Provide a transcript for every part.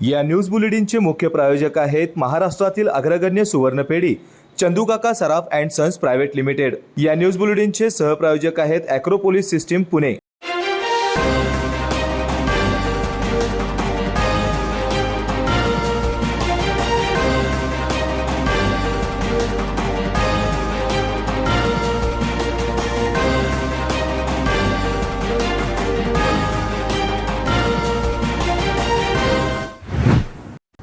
या न्यूज बुलेटिनचे मुख्य प्रायोजक आहेत महाराष्ट्रातील अग्रगण्य सुवर्णपेढी Chandukaka Saraf and sons private limited. या न्यूज बुलेटिनचे सहप्रायोजक आहेत ॲक्रोपोलिस सिस्टीम पुणे।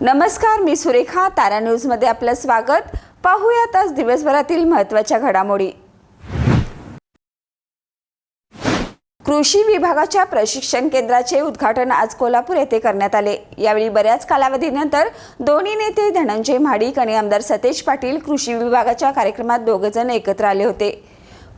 नमस्कार, मी सुरेखा। तारा न्यूजमध्ये आपलं स्वागत। पाहूयात आज दिवसभरातील महत्त्वाच्या घडामोडी। कृषी विभागाच्या प्रशिक्षण केंद्राचे उद्घाटन आज कोल्हापूर येथे करण्यात आले। यावेळी बऱ्याच कालावधीनंतर दोन्ही नेते धनंजय महाडिक आणि आमदार सतेज पाटील कृषी विभागाच्या कार्यक्रमात दोघेजण एकत्र आले होते।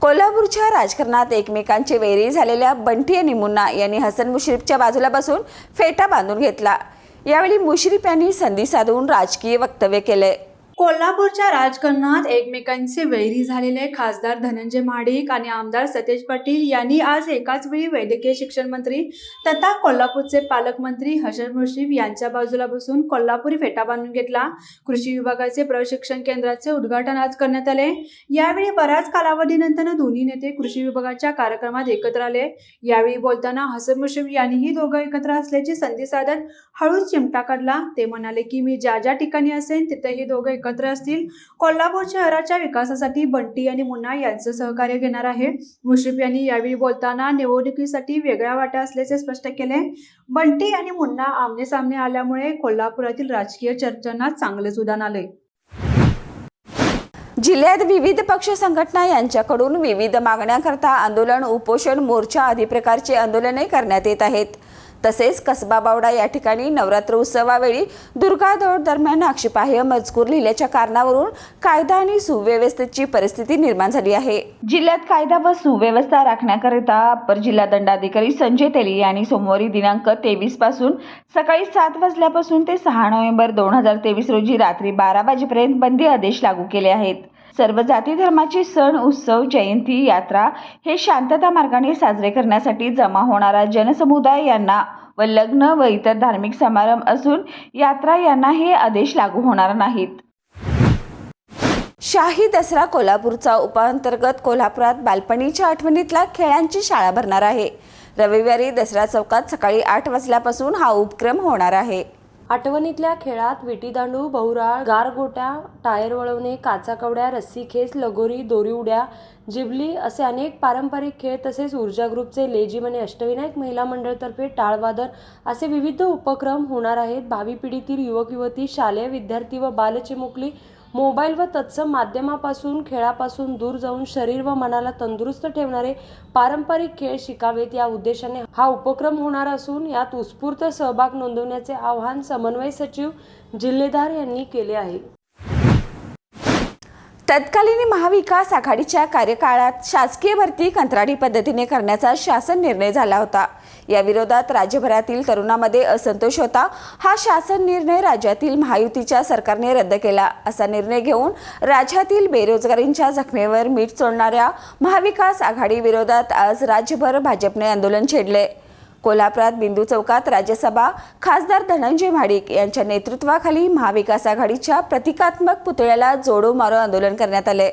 कोल्हापूरच्या राजकारणात एकमेकांचे वैरी झालेल्या बंटी आणि मुन्ना यांनी हसन मुश्रीफच्या बाजूला बसून फेटा बांधून घेतला। यावेळी मुश्रीफ यांनी संधी साधून राजकीय वक्तव्य केले। कोल्हापूरच्या राजकारणात एकमेकांचे वैरी झालेले खासदार धनंजय महाडिक आणि आमदार सतेज पाटील यांनी आज एकाच वेळी वैद्यकीय शिक्षण मंत्री तथा कोल्हापूरचे पालकमंत्री हसन मुश्रीफ यांच्या बाजूला बसून कोल्हापुरी फेटा बांधून घेतला। कृषी विभागाचे प्रशिक्षण केंद्राचे उद्घाटन आज करण्यात आले। यावेळी बऱ्याच कालावधीनंतर दोन्ही नेते कृषी विभागाच्या कार्यक्रमात एकत्र आले। यावेळी बोलताना हसन मुश्रीफ यांनीही दोघं एकत्र असल्याची संधी साधत हळूच चिमटा काढला। ते म्हणाले की मी ज्या ज्या ठिकाणी असेन तिथे हे दोघं एकत्र असतील। कोल्हापूर शहराच्या विकासासाठी बंटी आणि मुन्ना यांचं सहकार्य घेणार आहे। मुश्रीफ यांनी यावेळी बोलताना निवडणुकीसाठी वेगळ्या वाटा असल्याचे स्पष्ट केले। बंटी आणि मुन्ना आमने सामने आल्यामुळे कोल्हापुरातील राजकीय चर्चांना चांगलेच उधाण आले। जिल्ह्यात विविध पक्ष संघटना यांच्याकडून विविध मागण्यांकरता आंदोलन, उपोषण, मोर्चा आदी प्रकारचे आंदोलने करण्यात येत आहेत। तसेच कसबा बावडा या ठिकाणी नवरात्र उत्सवावेळी दुर्गा दौड दरम्यान आक्षेपार्ह मजकूर लिहिल्याच्या कारणावरून कायदा आणि सुव्यवस्थेची परिस्थिती निर्माण झाली आहे। जिल्ह्यात कायदा व सुव्यवस्था राखण्याकरिता अपर जिल्हा दंडाधिकारी संजय तेली यांनी सोमवारी दिनांक 23 पासून सकाळी 7 वाजल्यापासून ते 6 नोव्हेंबर 2023 रोजी रात्री 12 वाजेपर्यंत बंदी आदेश लागू केले आहेत। सर्व जाती धर्माचे सण, उत्सव, जयंती, यात्रा हे शांतता मार्गाने साजरे करण्यासाठी जमा होणारा जनसमुदाय यांना व लग्न व इतर धार्मिक समारंभ असून यात्रा यांना हे आदेश लागू होणार नाहीत। शाही दसरा कोल्हापूरचा उपअंतर्गत कोल्हापुरात बालपणीच्या आठवणीतला खेळांची शाळा भरणार आहे। रविवारी दसरा चौकात सकाळी 8 वाजल्यापासून हा उपक्रम होणार आहे। आठवणीतल्या खेळात विटीदांडू, बहुराळ, गारगोट्या, टायर वळवणे, काचाकवड्या, रस्सी खेच, लगोरी, दोरी उड्या, जिबली असे अनेक पारंपरिक खेळ तसेच ऊर्जा ग्रुपचे लेझिम आणि अष्टविनायक महिला मंडळतर्फे टाळवादन असे विविध उपक्रम होणार आहेत। भावी पिढीतील युवक युवती, शालेय विद्यार्थी व बालचिमुकली मोबाईल व तत्सम माध्यमापासून खेळापासून दूर जाऊन शरीर व मनाला तंदुरुस्त ठेवणारे पारंपरिक खेळ शिकावेत या उद्देशाने हा उपक्रम होणार असून यात उत्स्फूर्त सहभाग नोंदवण्याचे आवाहन समन्वय सचिव जिल्हेदार यांनी केले आहे। तत्कालीन महाविकास आघाडीच्या कार्यकाळात शासकीय भरती कंत्राटी पद्धतीने करण्याचा शासन निर्णय झाला होता। या विरोधात राज्यभरातील तरुणांमध्ये असंतोष होता। हा शासन निर्णय राज्यातील महायुतीच्या सरकारने रद्द केला। असा निर्णय घेऊन राज्यातील बेरोजगारींच्या जखमेवर मीठ चोळणाऱ्या महाविकास आघाडी विरोधात आज राज्यभर भाजपने आंदोलन छेडले। कोल्हापुरात बिंदू चौकात राज्यसभा खासदार धनंजय महाडिक यांच्या नेतृत्वाखाली महाविकास आघाडीच्या प्रतिकात्मक पुतळ्याला जोडो मारो आंदोलन करण्यात आले।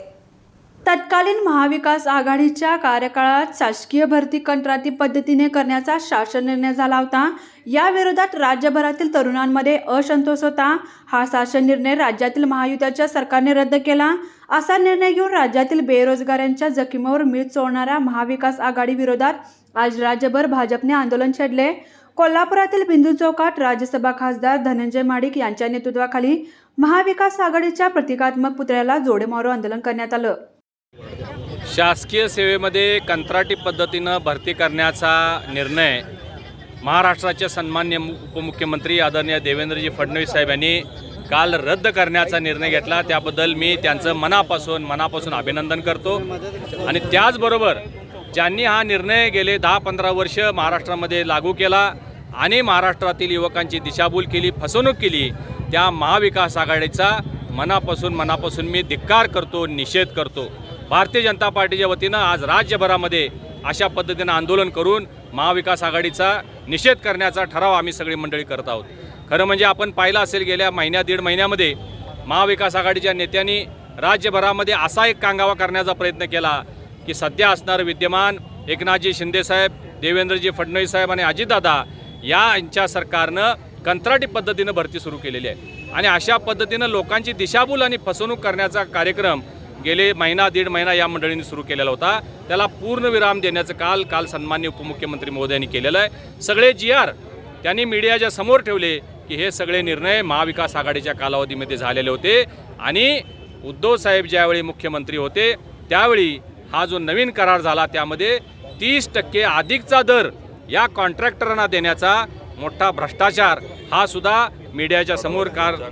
तत्कालीन महाविकास आघाडीच्या कार्यकाळात शासकीय भरती कंत्राटी पद्धतीने करण्याचा शासन निर्णय झाला होता। या विरोधात राज्यभरातील तरुणांमध्ये असंतोष होता। हा शासन निर्णय राज्यातील महायुतीच्या सरकारने रद्द केला। असा निर्णय घेऊन राज्यातील बेरोजगारांच्या जखमीवर मीठ चोळणाऱ्या महाविकास आघाडी विरोधात आज राज्यभर भाजपने आंदोलन छेडले। कोल्हापुरातील बिंदू चौकात राज्यसभा खासदार धनंजय महाडिक यांच्या नेतृत्वाखाली महाविकास आघाडीच्या प्रतिकात्मक पुतळ्याला जोडो मारो आंदोलन करण्यात आलं। शासकीय सेवेमध्ये कंत्राटी पद्धतीनं भरती करण्याचा निर्णय महाराष्ट्राचे सन्माननीय उपमुख्यमंत्री आदरणीय देवेंद्रजी फडणवीस साहेब यांनी काल रद्द करण्याचा निर्णय घेतला। त्याबद्दल मी त्यांचं मनापासून अभिनंदन करतो। आणि त्याचबरोबर ज्यांनी हा निर्णय गेले 10-15 वर्ष महाराष्ट्रामध्ये लागू केला आणि महाराष्ट्रातील युवकांची दिशाभूल केली, फसवणूक केली, त्या महाविकास आघाडीचा मनापासून मी धिक्कार करतो, निषेध करतो। भारतीय जनता पार्टीच्या वतीनं आज राज्यभरामध्ये अशा पद्धतीनं आंदोलन करून महाविकास आघाडीचा निषेध करण्याचा ठराव आम्ही सगळी मंडळी करत आहोत। खरं म्हणजे आपण पाहिलं असेल गेल्या दीड महिन्यामध्ये महाविकास आघाडीच्या नेत्यांनी राज्यभरामध्ये असा एक कांगावा करण्याचा प्रयत्न केला की सध्या असणारं विद्यमान एकनाथजी शिंदेसाहेब, देवेंद्रजी फडणवीस साहेब आणि अजितदादा यांच्या सरकारनं कंत्राटी पद्धतीनं भरती सुरू केलेली आहे आणि अशा पद्धतीनं लोकांची दिशाभूल आणि फसवणूक करण्याचा कार्यक्रम गेले दीड महिना या मंडळींनी सुरू केलेला होता. त्याला पूर्णविराम देण्याचं काल सन्माननीय उपमुख्यमंत्री महोदयांनी केलेलं आहे. सगळे GR त्यांनी मीडियाच्या समोर ठेवले की हे सगळे निर्णय महाविकास आघाडीच्या कालावधीमध्ये झालेले होते आणि उद्धव साहेब ज्यावेळी मुख्यमंत्री होते त्यावेळी हा जो नवीन करार झाला त्यामध्ये 30% अधिकचा दर या कॉन्ट्रॅक्टरांना देण्याचा मोठा भ्रष्टाचार हा सुद्धा मीडियाच्या समोर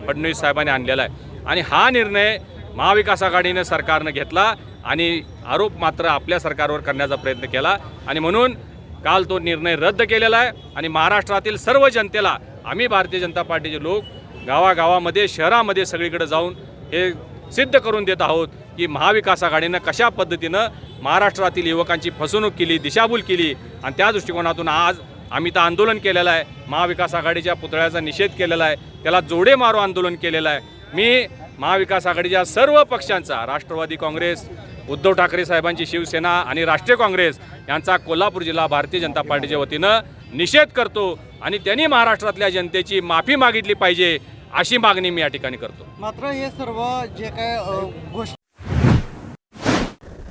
फडणवीस साहेबांनी आणलेला आहे आणि हा निर्णय महाविकास आघाडीनं सरकारनं घेतला आणि आरोप मात्र आपल्या सरकारवर करण्याचा प्रयत्न केला आणि म्हणून काल तो निर्णय रद्द केलेला आहे आणि महाराष्ट्रातील सर्व जनतेला आम्ही भारतीय जनता पार्टीचे लोक गावागावामध्ये शहरामध्ये सगळीकडे जाऊन हे सिद्ध करून देत आहोत की महाविकास आघाडीनं कशा पद्धतीनं महाराष्ट्रातील युवकांची फसवणूक केली, दिशाभूल केली आणि त्या दृष्टिकोनातून आज आम्ही तर आंदोलन केलेलं आहे. महाविकास आघाडीच्या पुतळ्याचा निषेध केलेला आहे, त्याला जोडे मारो आंदोलन केलेलं आहे. मी महाविकास आघाडीच्या सर्व पक्षांचा, राष्ट्रवादी काँग्रेस, उद्धव ठाकरे साहेबांची शिवसेना आणि राष्ट्रीय काँग्रेस यांचा कोल्हापूर जिल्हा भारतीय जनता पार्टीच्या वतीनं निषेध करतो आणि त्यांनी महाराष्ट्रातल्या जनतेची माफी मागितली पाहिजे अशी मागणी मी या ठिकाणी करतो. मात्र हे सर्व जे काय गोष्टी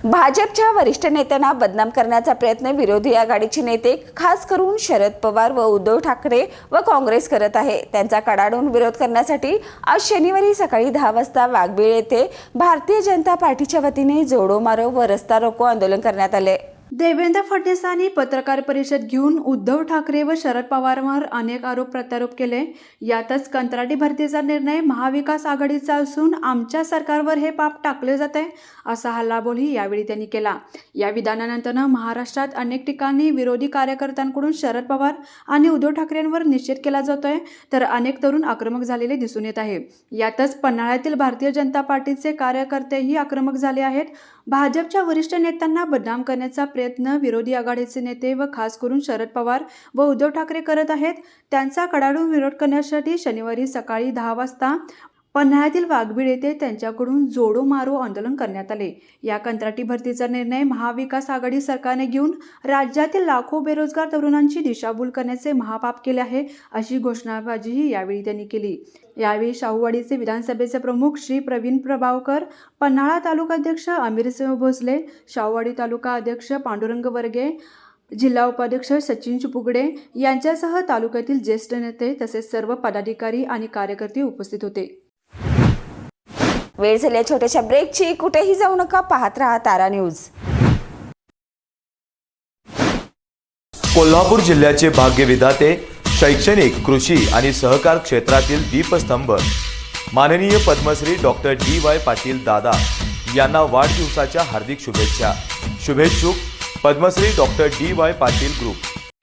भाजपच्या वरिष्ठ नेत्यांना बदनाम करण्याचा प्रयत्न विरोधी आघाडीचे नेते खास करून शरद पवार व उद्धव ठाकरे व काँग्रेस करत आहे. त्यांचा कडाडून विरोध करण्यासाठी आज शनिवारी सकाळी 10 वाजता वाघबीळ येथे भारतीय जनता पार्टीच्या वतीने जोडो मारो व रस्ता रोको आंदोलन करण्यात आले. देवेंद्र फडणवीसांनी पत्रकार परिषद घेऊन उद्धव ठाकरे व शरद पवारांवर अनेक आरोप प्रत्यारोप केले. यातच कंत्राटी भरतीचा निर्णय महाविकास आघाडीचा असून आमच्या सरकारवर हे पाप टाकले जाते असा हल्लाबोलही यावेळी त्यांनी केला. या विधानानंतर महाराष्ट्रात अनेक ठिकाणी विरोधी कार्यकर्त्यांकडून शरद पवार आणि उद्धव ठाकरेंवर निषेध केला जातोय तर अनेक तरुण आक्रमक झालेले दिसून येत आहे. यातच पन्हाळ्यातील भारतीय जनता पार्टीचे कार्यकर्तेही आक्रमक झाले आहेत. भाजपच्या वरिष्ठ नेत्यांना बदनाम करण्याचा प्रयत्न विरोधी आघाडीचे नेते व खास करून शरद पवार व उद्धव ठाकरे करत आहेत. त्यांचा कडाडून विरोध करण्यासाठी शनिवारी सकाळी 10 वाजता पन्हाळ्यातील वाघबीळ येथे त्यांच्याकडून जोडो मारो आंदोलन करण्यात आले. या कंत्राटी भरतीचा निर्णय महाविकास आघाडी सरकारने घेऊन राज्यातील लाखो बेरोजगार तरुणांची दिशाभूल करण्याचे महापाप केले आहे अशी घोषणाबाजीही यावेळी त्यांनी केली. यावेळी शाहूवाडीचे विधानसभेचे प्रमुख श्री प्रवीण प्रभावकर, पन्हाळा तालुका अध्यक्ष अमीरसिंह भोसले, शाहूवाडी तालुका अध्यक्ष पांडुरंग वर्गे, जिल्हा उपाध्यक्ष सचिन चुपुगडे यांच्यासह तालुक्यातील ज्येष्ठ नेते तसेच सर्व पदाधिकारी आणि कार्यकर्ते उपस्थित होते. वेळ झाली छोट्याशा ब्रेकची. कुठेही जाऊ नका, पाहत रहा तारा न्यूज. कोल्हापूर जिल्ह्याचे भाग्यविधाते, शैक्षणिक, कृषी आणि सहकार क्षेत्रातील दीपस्तंभ माननीय पद्मश्री डॉक्टर DY पाटील दादा यांना वाढदिवसाच्या हार्दिक शुभेच्छा. शुभेच्छुक Padmashri doctor DY Patil group.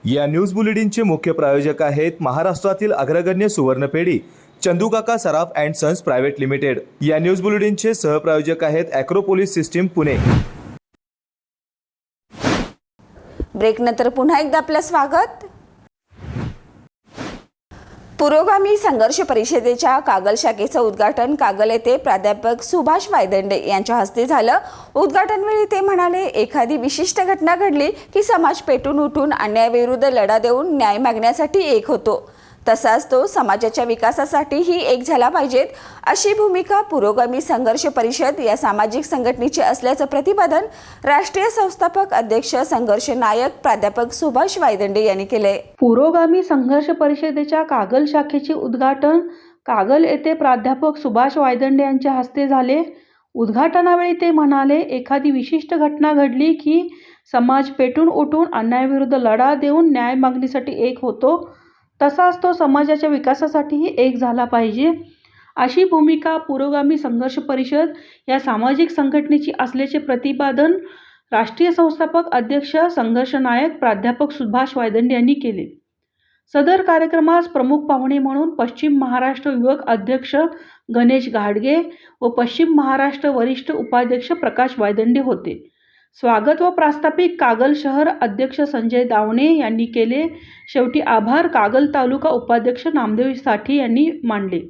या न्यूज बुलेटिनचे मुख्य प्रायोजक आहेत महाराष्ट्रातील अग्रगण्य सुवर्णपेढी Chandukaka Saraf and sons private limited. या न्यूज बुलेटिनचे सहप्रायोजक आहेत ॲक्रोपोलिस सिस्टीम पुणे. ब्रेकनंतर पुन्हा एकदा आपलं स्वागत. पुरोगामी संघर्ष परिषदेच्या कागल शाखेचं उद्घाटन कागल येथे प्राध्यापक सुभाष वायदंडे यांच्या हस्ते झालं. उद्घाटनवेळी ते म्हणाले, एखादी विशिष्ट घटना घडली की समाज पेटून उठून अन्यायाविरुद्ध लढा देऊन न्याय मागण्यासाठी एक होतो, तसाच तो समाजाच्या विकासासाठीही एक झाला पाहिजेत अशी भूमिका पुरोगामी संघर्ष परिषद या सामाजिक संघटनेची असल्याचं प्रतिपादन राष्ट्रीय संस्थापक अध्यक्ष संघर्ष नायक प्राध्यापक सुभाष वायदंडे यांनी केले. पुरोगामी संघर्ष परिषदेच्या कागल शाखेचे उद्घाटन कागल येथे प्राध्यापक सुभाष वायदंडे यांच्या हस्ते झाले. उद्घाटनावेळी ते म्हणाले, एखादी विशिष्ट घटना घडली की समाज पेटून उठून अन्यायाविरुद्ध लढा देऊन न्याय मागणीसाठी एक होतो, तसाच तो समाजाच्या विकासासाठीही एक झाला पाहिजे अशी भूमिका पुरोगामी संघर्ष परिषद या सामाजिक संघटनेची असल्याचे प्रतिपादन राष्ट्रीय संस्थापक अध्यक्ष संघर्ष नायक प्राध्यापक सुभाष वायदंडे यांनी केले. सदर कार्यक्रमास प्रमुख पाहुणे म्हणून पश्चिम महाराष्ट्र युवक अध्यक्ष गणेश घाडगे व पश्चिम महाराष्ट्र वरिष्ठ उपाध्यक्ष प्रकाश वायदंडे होते. स्वागत व प्रास्ताविक कागल शहर अध्यक्ष संजय दावणे यांनी केले. शेवटी आभार कागल तालुका उपाध्यक्ष नामदेव साठी यांनी मांडले.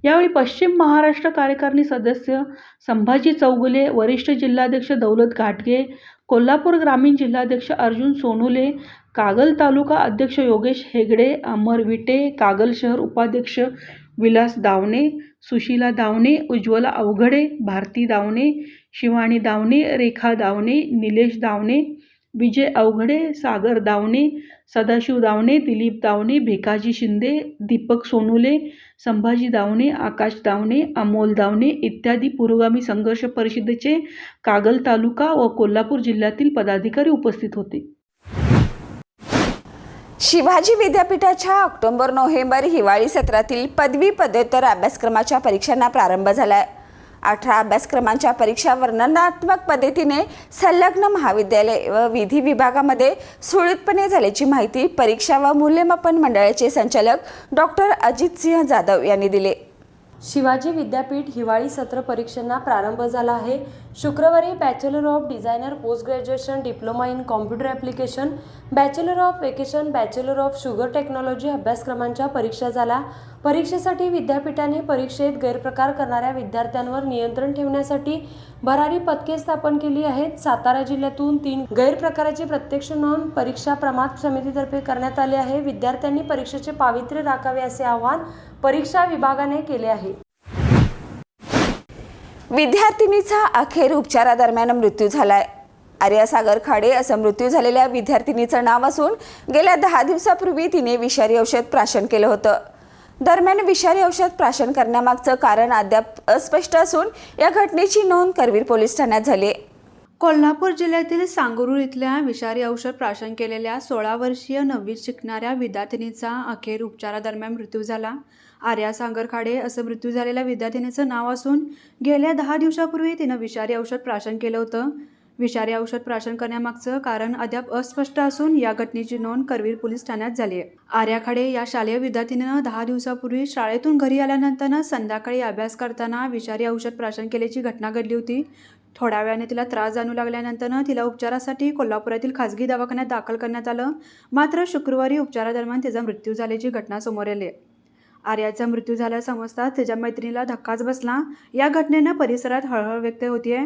यावेळी पश्चिम महाराष्ट्र कार्यकारिणी सदस्य संभाजी चौगुले, वरिष्ठ जिल्हाध्यक्ष दौलत घाटगे, कोल्हापूर ग्रामीण जिल्हाध्यक्ष अर्जुन सोनुले, कागल तालुका अध्यक्ष योगेश हेगडे, अमर विटे, कागल शहर उपाध्यक्ष विलास दावणे, सुशीला दावणे, उज्ज्वला अवघडे, भारती दावणे, शिवानी दावणे, रेखा दावणे, निलेश दावणे, विजय अवघडे, सागर दावणे, सदाशिव दावणे, दिलीप दावणे, भिकाजी शिंदे, दीपक सोनुले, संभाजी दावणे, आकाश दावणे, अमोल दावणे इत्यादी पुरोगामी संघर्ष परिषदेचे कागल तालुका व कोल्हापूर जिल्ह्यातील पदाधिकारी उपस्थित होते. शिवाजी विद्यापीठाच्या ऑक्टोबर-नोव्हेंबर हिवाळी सत्रातील पदवी पदव्युत्तर अभ्यासक्रमाच्या परीक्षांना प्रारंभ झालाय. 18 अभ्यासक्रमांच्या परीक्षा वर्णनात्मक पद्धतीने संलग्न महाविद्यालय व विधी विभागामध्ये सुरळीतपणे झाल्याची माहिती परीक्षा व मूल्यमापन मंडळाचे संचालक डॉक्टर अजित सिंह जाधव यांनी दिले. शिवाजी विद्यापीठ हिवाळी सत्र परीक्षांना प्रारंभ झाला आहे. शुक्रवारी bachelor of designer post graduation diploma in computer application, bachelor of vacation, bachelor of sugar technology अभ्यासक्रमांच्या परीक्षा झाल्या. परीक्षेसाठी विद्यापीठाने परीक्षेत गैरप्रकार करणाऱ्या विद्यार्थ्यांवर नियंत्रण ठेवण्यासाठी भरारी पथके स्थापन केली आहेत. सातारा जिल्ह्यातून 3 गैरप्रकाराची प्रत्यक्ष नोंद परीक्षा प्रमाण समितीतर्फे करण्यात आली आहे. विद्यार्थ्यांनी परीक्षेचे पावित्र्य राखावे असे आवाहन परीक्षा विभागाने केले आहे. विद्यार्थिनीचा अखेर उपचारादरम्यान मृत्यू झालाय. आर्या सागर खाडे असं मृत्यू झालेल्या विद्यार्थिनीचं नाव असून गेल्या 10 दिवसापूर्वी तिने विषारी औषध प्राशन केलं होतं. दरम्यान विषारी औषध प्राशन करण्यामागचं कारण अद्याप अस्पष्ट असून या घटनेची नोंद करवीर पोलीस ठाण्यात झाली आहे. कोल्हापूर जिल्ह्यातील सांगरूळ इथल्या विषारी औषध प्राशन केलेल्या 16 वर्षीय 9वीत शिकणाऱ्या विद्यार्थिनीचा अखेर उपचारादरम्यान मृत्यू झाला. आर्या सागर खाडे असं मृत्यू झालेल्या विद्यार्थिनीचं नाव असून गेल्या 10 दिवसापूर्वी तिनं विषारी औषध प्राशन केलं होतं. विषारी औषध प्राशन करण्यामागचं कारण अद्याप अस्पष्ट असून या घटनेची नोंद करवीर पोलीस ठाण्यात झाली आहे. आर्या खाडे या शालेय विद्यार्थिनीनं 10 दिवसापूर्वी शाळेतून घरी आल्यानंतर संध्याकाळी अभ्यास करताना विषारी औषध प्राशन केल्याची घटना घडली होती. थोड्या वेळाने तिला त्रास जाणू लागल्यानंतर तिला उपचारासाठी कोल्हापुरातील खासगी दवाखान्यात दाखल करण्यात आलं. मात्र शुक्रवारी उपचारादरम्यान तिचा मृत्यू झाल्याची घटना समोर आली. आर्याचा मृत्यू झाला समजता तिच्या मैत्रिणीला धक्काच बसला. या घटनेनं परिसरात हळहळ व्यक्त होतीये.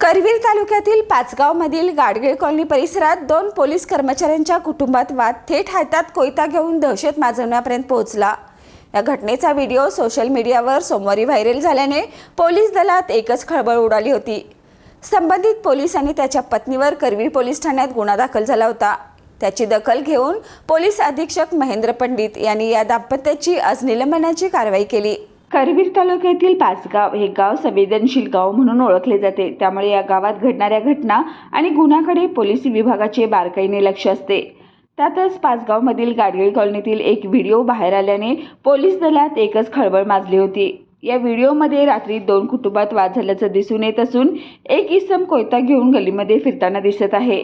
करवीर तालुक्यातील पाचगावमधील गाडगीळ कॉलनी परिसरात 2 पोलीस कर्मचाऱ्यांच्या कुटुंबात वाद थेट हातात कोयता घेऊन दहशत माजवण्यापर्यंत पोहोचला. या घटनेचा व्हिडिओ सोशल मीडियावर सोमवारी व्हायरल झाल्याने पोलीस दलात एकच खळबळ उडाली होती. संबंधित पोलीस आणि त्याच्या पत्नीवर करवीर पोलीस ठाण्यात गुन्हा दाखल झाला होता. त्याची दखल घेऊन पोलीस अधीक्षक महेंद्र पंडित यांनी या दाम्पत्याची आज निलंबनाची कारवाई केली. करवीर तालुक्यातील पाचगाव हे गाव संवेदनशील गाव म्हणून ओळखले जाते. त्यामुळे या गावात घडणाऱ्या घटना आणि गुन्ह्याकडे पोलीस विभागाचे बारकाईने लक्ष असते. त्यातच पाचगावमधील गाडगीळ कॉलनीतील एक व्हिडिओ बाहेर आल्याने पोलीस दलात एकच खळबळ माजली होती. या व्हिडिओमध्ये रात्री 2 कुटुंबात वाद झाल्याचं दिसून येत असून एक इसम कोयता घेऊन गलीमध्ये फिरताना दिसत आहे.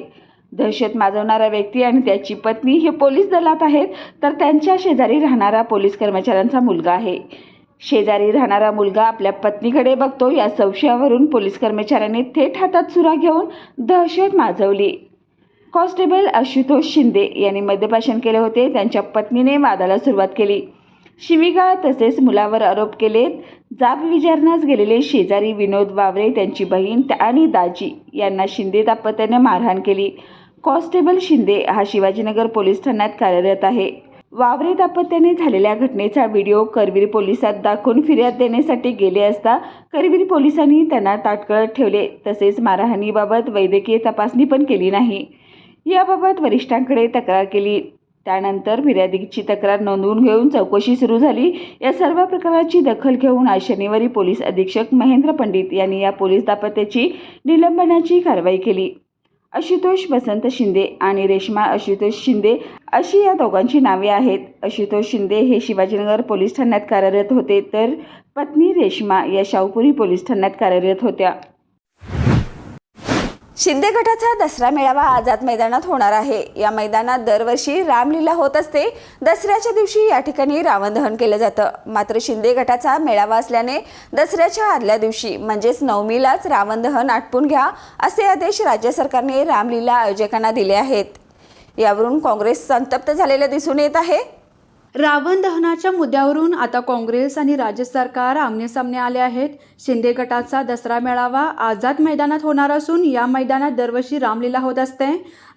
दहशत माजवणारा व्यक्ती आणि त्याची पत्नी हे पोलीस दलात आहेत, तर त्यांच्या शेजारी राहणारा पोलीस कर्मचाऱ्यांचा मुलगा आहे. शेजारी राहणारा मुलगा आपल्या पत्नीकडे बघतो. या संशयावरून पोलीस कर्मचाऱ्यांनी थेट हातात सुरा घेऊन दहशत माजवली. कॉन्स्टेबल आशुतोष शिंदे यांनी मद्यपान केले होते. त्यांच्या पत्नीने वादाला सुरुवात केली. शिवीगाळ तसेच मुलावर आरोप केलेत. जाब विचारण्यास गेलेले शेजारी विनोद वावरे, त्यांची बहीण आणि दाजी यांना शिंदे दाम्पत्याने मारहाण केली. कॉन्स्टेबल शिंदे हा शिवाजीनगर पोलीस ठाण्यात कार्यरत आहे. वावरे दाम्पत्याने झालेल्या घटनेचा व्हिडिओ करवीर पोलिसात दाखवून फिर्याद देण्यासाठी गेले असता करवीर पोलिसांनी त्यांना ताटकळत ठेवले. तसेच मारहाणीबाबत वैद्यकीय तपासणी पण केली नाही. याबाबत वरिष्ठांकडे तक्रार केली. त्यानंतर फिर्यादीची तक्रार नोंदवून घेऊन चौकशी सुरू झाली. या सर्व प्रकाराची दखल घेऊन आज शनिवारी पोलीस अधीक्षक महेंद्र पंडित यांनी या पोलीस दाम्पत्याची निलंबनाची कारवाई केली. आशुतोष वसंत शिंदे आणि रेश्मा आशुतोष शिंदे अशी या दोघांची नावे आहेत. आशुतोष शिंदे हे शिवाजीनगर पोलीस ठाण्यात कार्यरत होते, तर पत्नी रेश्मा या शाहूपुरी पोलीस ठाण्यात कार्यरत होत्या. शिंदे गटाचा दसरा मेळावा आझाद मैदानात होणार आहे. या मैदानात दरवर्षी रामलीला होत असते. दसऱ्याच्या दिवशी या ठिकाणी रावण दहन केलं जातं. मात्र शिंदे गटाचा मेळावा असल्याने दसऱ्याच्या आदल्या दिवशी म्हणजेच नवमीलाच रावण दहन आटपून घ्या असे आदेश राज्य सरकारने रामलीला आयोजकांना दिले आहेत. यावरून काँग्रेस संतप्त झालेलं दिसून येत आहे. रावण दहनाच्या मुद्द्यावरून आता काँग्रेस आणि राज्य सरकार आमनेसामने आले आहेत. शिंदे गटाचा दसरा मेळावा आझाद मैदानात होणार असून या मैदानात दरवर्षी रामलीला होत असते.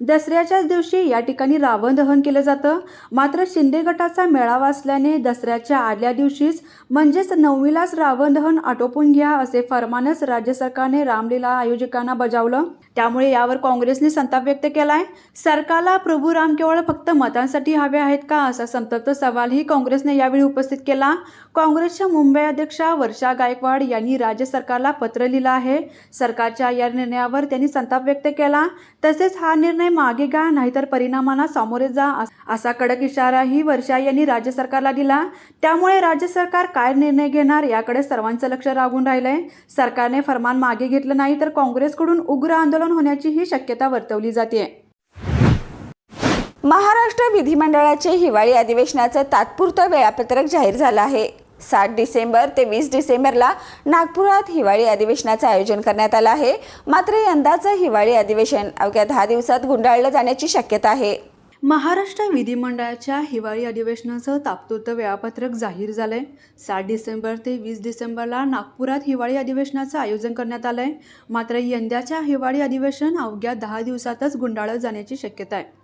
दसऱ्याच्याच दिवशी या ठिकाणी रावण दहन केलं जातं. मात्र शिंदे गटाचा मेळावा असल्याने दसऱ्याच्या आदल्या दिवशीच म्हणजेच नवमीलाच रावण दहन आटोपून घ्या असे फरमानच राज्य सरकारने रामलीला आयोजकांना बजावलं. त्यामुळे यावर काँग्रेसने संताप व्यक्त केलाय. सरकारला प्रभू राम केवळ फक्त मतांसाठी हवे आहेत का असा संतप्त सवालही काँग्रेसने यावेळी उपस्थित केला. काँग्रेसच्या मुंबई अध्यक्षा वर्षा गायकवाड यांनी राज्य सरकारला पत्र लिहिलं आहे. सरकारच्या या निर्णयावर त्यांनी संताप व्यक्त केला. तसेच हा निर्णय मागे घ्या नाहीतर परिणामांना सामोरे जा असा कडक इशाराही वर्षा यांनी राज्य सरकारला दिला. त्यामुळे राज्य सरकार काय निर्णय घेणार याकडे सर्वांचं लक्ष लागून राहिलंय. सरकारने फरमान मागे घेतलं नाही तर काँग्रेसकडून उग्र आंदोलन होण्याची ही शक्यता वर्तवली जाते. महाराष्ट्र विधिमंडळाचे हिवाळी अधिवेशनाचं तात्पुरतं वेळापत्रक जाहीर झालं आहे. 7 डिसेंबर ते 20 डिसेंबरला नागपुरात हिवाळी अधिवेशनाचं आयोजन करण्यात आलं आहे. मात्र यंदाचं हिवाळी अधिवेशन अवघ्या 10 दिवसात गुंडाळलं जाण्याची शक्यता आहे. महाराष्ट्र विधिमंडळाच्या हिवाळी अधिवेशनाचं तात्पुरतं वेळापत्रक जाहीर झालंय. 7 डिसेंबर ते 20 डिसेंबरला नागपुरात हिवाळी अधिवेशनाचं आयोजन करण्यात आलंय. मात्र यंदाच्या हिवाळी अधिवेशन अवघ्या 10 दिवसातच गुंडाळलं जाण्याची शक्यता आहे.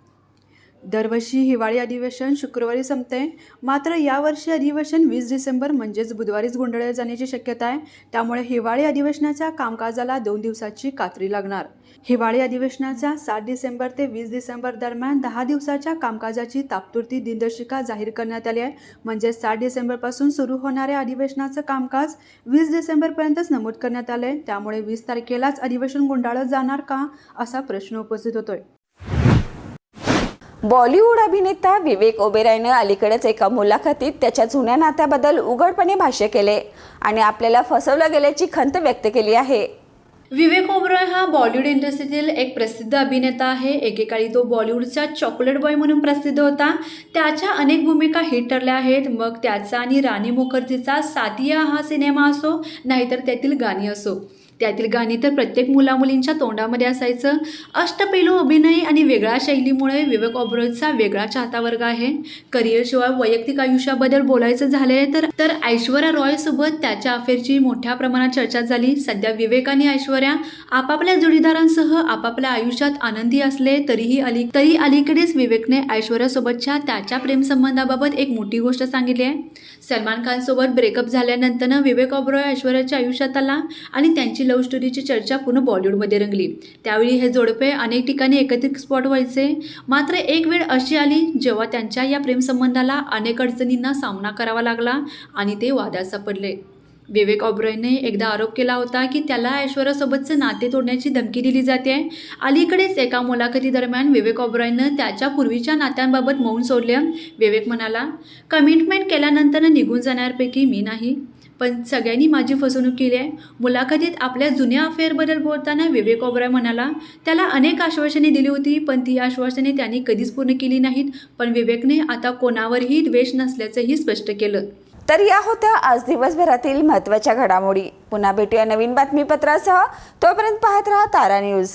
दरवर्षी हिवाळी अधिवेशन शुक्रवारी संपते. मात्र यावर्षी अधिवेशन 20 डिसेंबर म्हणजेच बुधवारीच गुंडाळले जाण्याची शक्यता आहे. त्यामुळे हिवाळी अधिवेशनाच्या कामकाजाला 2 दिवसाची कात्री लागणार. हिवाळी अधिवेशनाच्या 7 डिसेंबर ते 20 डिसेंबर दरम्यान 10 दिवसाच्या कामकाजाची तात्पुरती दिनदर्शिका जाहीर करण्यात आली आहे. म्हणजे 7 डिसेंबरपासून सुरू होणाऱ्या अधिवेशनाचं कामकाज 20 डिसेंबरपर्यंतच नमूद करण्यात आलं आहे. त्यामुळे 20 तारखेलाच अधिवेशन गुंडाळलं जाणार का असा प्रश्न उपस्थित होतोय. बॉलिवूड अभिनेता विवेक ओबेरॉयनं अलीकडेच एका मुलाखतीत त्याच्या जुन्या नात्याबद्दल उघडपणे भाष्य केले आणि आपल्याला फसवलं गेल्याची खंत व्यक्त केली आहे. विवेक ओबेरॉय हा बॉलिवूड इंडस्ट्रीतील एक प्रसिद्ध अभिनेता आहे. एकेकाळी तो बॉलिवूडचा चॉकलेट बॉय म्हणून प्रसिद्ध होता. त्याच्या अनेक भूमिका हिट ठरल्या आहेत. मग त्याचा आणि राणी मुखर्जीचा साथिया हा सिनेमा असो नाहीतर त्यातील गाणी असो. त्यातील गाणी तर प्रत्येक मुलामुलींच्या तोंडामध्ये असायचं. अष्टपैलू अभिनय आणि वेगळ्या शैलीमुळे विवेक ओबेरॉयचा वेगळा चाहता वर्ग आहे. करिअरशिवाय वैयक्तिक आयुष्याबद्दल बोलायचं झाले तर ऐश्वर्या रॉयसोबत त्याच्या अफेअरची मोठ्या प्रमाणात चर्चा झाली. सध्या विवेक आणि ऐश्वर्या आपापल्या जोडीदारांसह आपापल्या आयुष्यात आनंदी असले तरी अलीकडेच विवेकने ऐश्वर्यासोबतच्या त्याच्या प्रेमसंबंधाबाबत एक मोठी गोष्ट सांगितली आहे. सलमान खानसोबत ब्रेकअप झाल्यानंतर विवेक ओबेरॉय ऐश्वर्याच्या आयुष्यात आला आणि त्यांची लव्ह स्टोरीची चर्चा पूर्ण बॉलिवूडमध्ये रंगली. त्यावेळी हे जोडपे अनेक ठिकाणी एकत्रित स्पॉट व्हायचे. मात्र एक वेळ अशी आली जेव्हा त्यांच्या या प्रेमसंबंधाला अनेक अडचणींना सामना करावा लागला आणि ते वादात सापडले. विवेक ओबेरॉयने एकदा आरोप केला होता की त्याला ऐश्वर्यासोबतचे नाते तोडण्याची धमकी दिली जाते. अलीकडेच एका मुलाखतीदरम्यान विवेक ओबेरॉयनं त्याच्या पूर्वीच्या नात्यांबाबत मौन सोडले. विवेक म्हणाला, कमिटमेंट केल्यानंतर निघून जाण्यापैकी मी नाही, पण सगळ्यांनी माझी फसवणूक केली आहे. मुलाखतीत आपल्या जुन्या अफेअरबद्दल बोलताना विवेक ओबेरॉय म्हणाला, त्याला अनेक आश्वासने दिली होती पण ती आश्वासने त्यांनी कधीच पूर्ण केली नाहीत. पण विवेकने आता कोणावरही द्वेष नसल्याचंही स्पष्ट केलं. तर या होत्या आज दिवसभरातील महत्त्वाच्या घडामोडी. पुन्हा भेटूया नवीन बातमीपत्रासह. तोपर्यंत पाहत रहा तारा न्यूज.